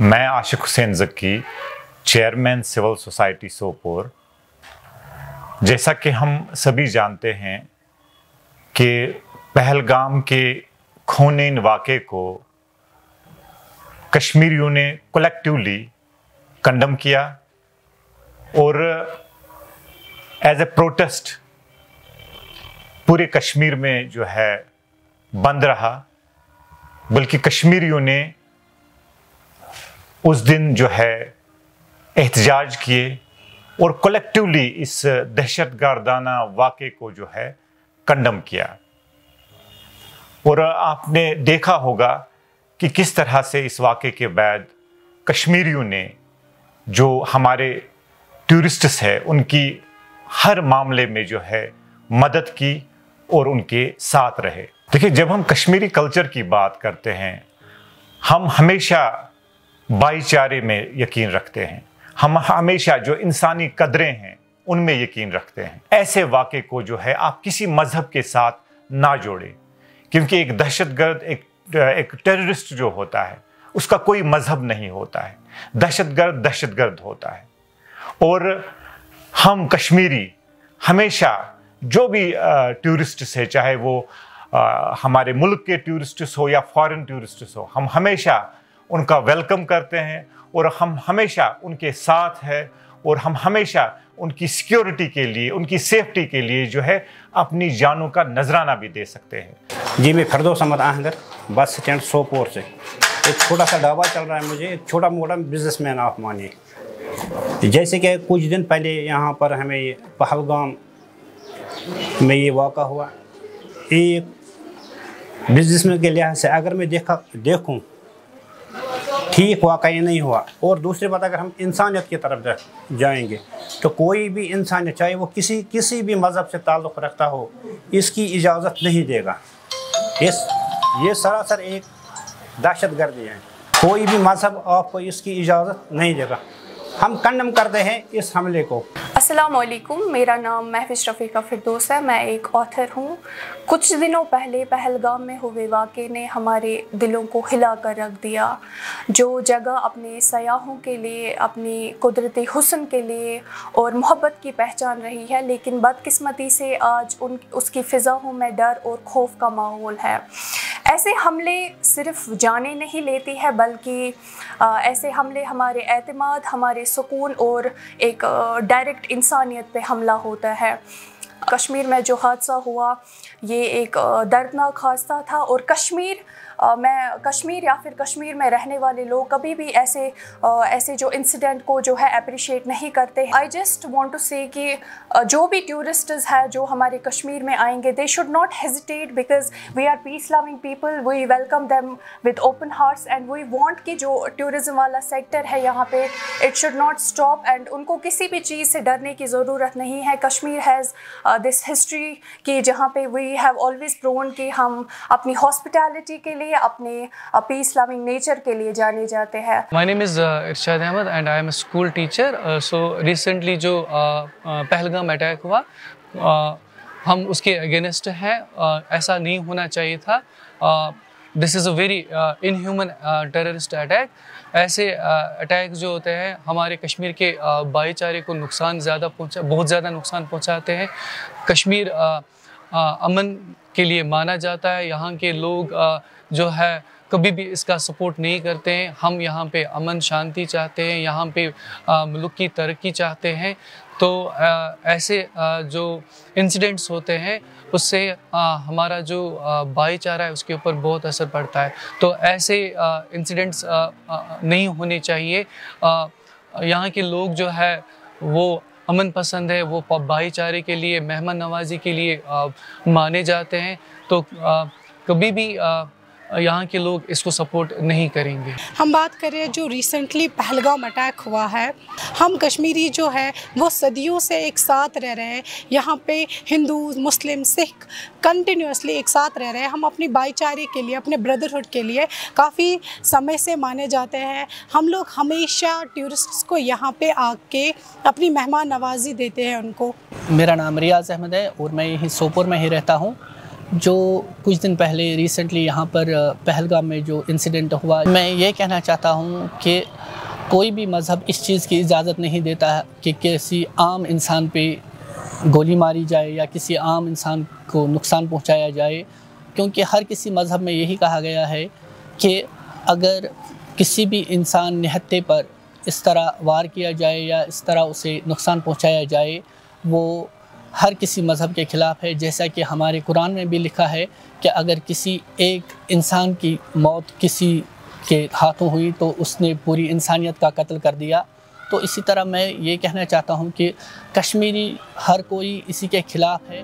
मैं Ashiq Hussain Zakki, chairman civil society Sopore. जैसा कि हम सभी जानते हैं कि पहलगाम के खूनी वाक़े को कश्मीरियों ने कलेक्टिवली कंडम किया और एज ए प्रोटेस्ट पूरे कश्मीर में जो है बंद रहा। बल्कि कश्मीरियों ने उस दिन जो है एहतजाज किए और कलेक्टिवली इस दहशतगर्दाना वाक़े को जो है कंडम किया। और आपने देखा होगा कि किस तरह से इस वाक़े के बाद कश्मीरियों ने जो हमारे टूरिस्ट्स हैं उनकी हर मामले में जो है मदद की और उनके साथ रहे। देखिए, जब हम कश्मीरी कल्चर की बात करते हैं हम हमेशा भाईचारे में यकीन रखते हैं, हम हमेशा जो इंसानी कदरें हैं उनमें यकीन रखते हैं। ऐसे वाक़े को जो है आप किसी मज़हब के साथ ना जोड़ें, क्योंकि एक दहशतगर्द एक टेररिस्ट जो होता है उसका कोई मज़हब नहीं होता है। दहशतगर्द होता है। और हम कश्मीरी हमेशा जो भी टूरिस्ट्स है, चाहे वो हमारे मुल्क के टूरिस्ट्स हो या फॉरेन टूरिस्ट्स हो, हम हमेशा उनका वेलकम करते हैं और हम हमेशा उनके साथ हैं और हम हमेशा उनकी सिक्योरिटी के लिए, उनकी सेफ्टी के लिए जो है अपनी जानों का नजराना भी दे सकते हैं। जी, मैं फिरदौस अहमद आहंगर, बस स्टैंड सोपोर से। एक छोटा सा ढाबा चल रहा है, मुझे एक छोटा मोटा बिजनेसमैन आप मानिए। जैसे कि कुछ दिन पहले यहाँ पर हमें पहलगाम में ये वाक़ा हुआ। एक बिजनेसमैन के लिहाज से अगर मैं देखूँ ठीक वाक़या नहीं हुआ। और दूसरी बात, अगर हम इंसानियत की तरफ जाएंगे तो कोई भी इंसान, चाहे वो किसी भी मज़हब से ताल्लुक़ रखता हो, इसकी इजाज़त नहीं देगा। ये सरासर एक दहशतगर्दी है। कोई भी मज़हब आपको इसकी इजाज़त नहीं देगा। हम कंडम करते हैं इस हमले को। अस्सलाम वालेकुम, मेरा नाम महफिज़ रफ़ीक़ा फ़िरदौस है। मैं एक ऑथर हूँ। कुछ दिनों पहले पहलगाम में हुए वाक़े ने हमारे दिलों को हिला कर रख दिया। जो जगह अपने सयाहों के लिए, अपनी कुदरती हुस्न के लिए और मोहब्बत की पहचान रही है, लेकिन बदकिस्मती से आज उसकी फ़िज़ाओं में डर और खौफ का माहौल है। ऐसे हमले सिर्फ जाने नहीं लेती है, बल्कि ऐसे हमले हमारे एतमाद, हमारे सुकून और एक डायरेक्ट इंसानियत पे हमला होता है। कश्मीर में जो हादसा हुआ ये एक दर्दनाक हादसा था और कश्मीर या फिर कश्मीर में रहने वाले लोग कभी भी ऐसे जो इंसिडेंट को जो है अप्रिशिएट नहीं करते। आई जस्ट वांट टू से कि जो भी टूरिस्ट्स हैं जो हमारे कश्मीर में आएंगे, they should not hesitate, because we are peace loving people, we welcome them with open hearts and we want कि जो टूरिज़्म वाला सेक्टर है यहाँ पे, it should not stop and उनको किसी भी चीज़ से डरने की ज़रूरत नहीं है। कश्मीर हैज़ दिस हिस्ट्री कि जहाँ पे वी हैव ऑलवेज प्रोन कि हम अपनी हॉस्पिटैलिटी के लिए, अपने पीस लविंग नेचर के लिए जाने जाते हैं। My name is Irshad Ahmad and I am a school teacher. So recently जो पहलगाम अटैक हुआ, हम उसके अगेंस्ट हैं। ऐसा नहीं होना चाहिए था। This is a very inhuman terrorist attack. ऐसे अटैक जो होते हैं हमारे कश्मीर के भाईचारे को बहुत ज़्यादा नुकसान पहुंचाते हैं। कश्मीर अमन के लिए माना जाता है। यहाँ के लोग जो है कभी भी इसका सपोर्ट नहीं करते हैं। हम यहाँ पे अमन शांति चाहते हैं, यहाँ पे मुल्क की तरक्की चाहते हैं। तो ऐसे जो इंसिडेंट्स होते हैं उससे हमारा जो भाईचारा है उसके ऊपर बहुत असर पड़ता है। तो ऐसे इंसिडेंट्स नहीं होने चाहिए। यहाँ के लोग जो है वो अमन पसंद है, वो भाईचारे के लिए, मेहमान नवाजी के लिए माने जाते हैं। तो कभी भी यहाँ के लोग इसको सपोर्ट नहीं करेंगे। हम बात करें जो रिसेंटली पहलगाम अटैक हुआ है, हम कश्मीरी जो है वो सदियों से एक साथ रह रहे हैं। यहाँ पे हिंदू, मुस्लिम, सिख कंटिन्यूसली एक साथ रह रहे हैं। हम अपनी भाईचारे के लिए, अपने ब्रदरहुड के लिए काफ़ी समय से माने जाते हैं। हम लोग हमेशा टूरिस्ट्स को यहाँ पे आके अपनी मेहमान नवाजी देते हैं उनको। मेरा नाम रियाज़ अहमद है और मैं यहीं सोपोर में ही रहता हूँ। جو کچھ دن پہلے ریسنٹلی یہاں پر پہلگام میں جو انسیڈنٹ ہوا، میں یہ کہنا چاہتا ہوں کہ کوئی بھی مذہب اس چیز کی اجازت نہیں دیتا کہ کسی عام انسان پہ گولی ماری جائے یا کسی عام انسان کو نقصان پہنچایا جائے، کیونکہ ہر کسی مذہب میں یہی کہا گیا ہے کہ اگر کسی بھی انسان نہتے پر اس طرح وار کیا جائے یا اس طرح اسے نقصان پہنچایا جائے، وہ ہر کسی مذہب کے خلاف ہے۔ جیسا کہ ہمارے قرآن میں بھی لکھا ہے کہ اگر کسی ایک انسان کی موت کسی کے ہاتھوں ہوئی تو اس نے پوری انسانیت کا قتل کر دیا۔ تو اسی طرح میں یہ کہنا چاہتا ہوں کہ کشمیری ہر کوئی اسی کے خلاف ہے۔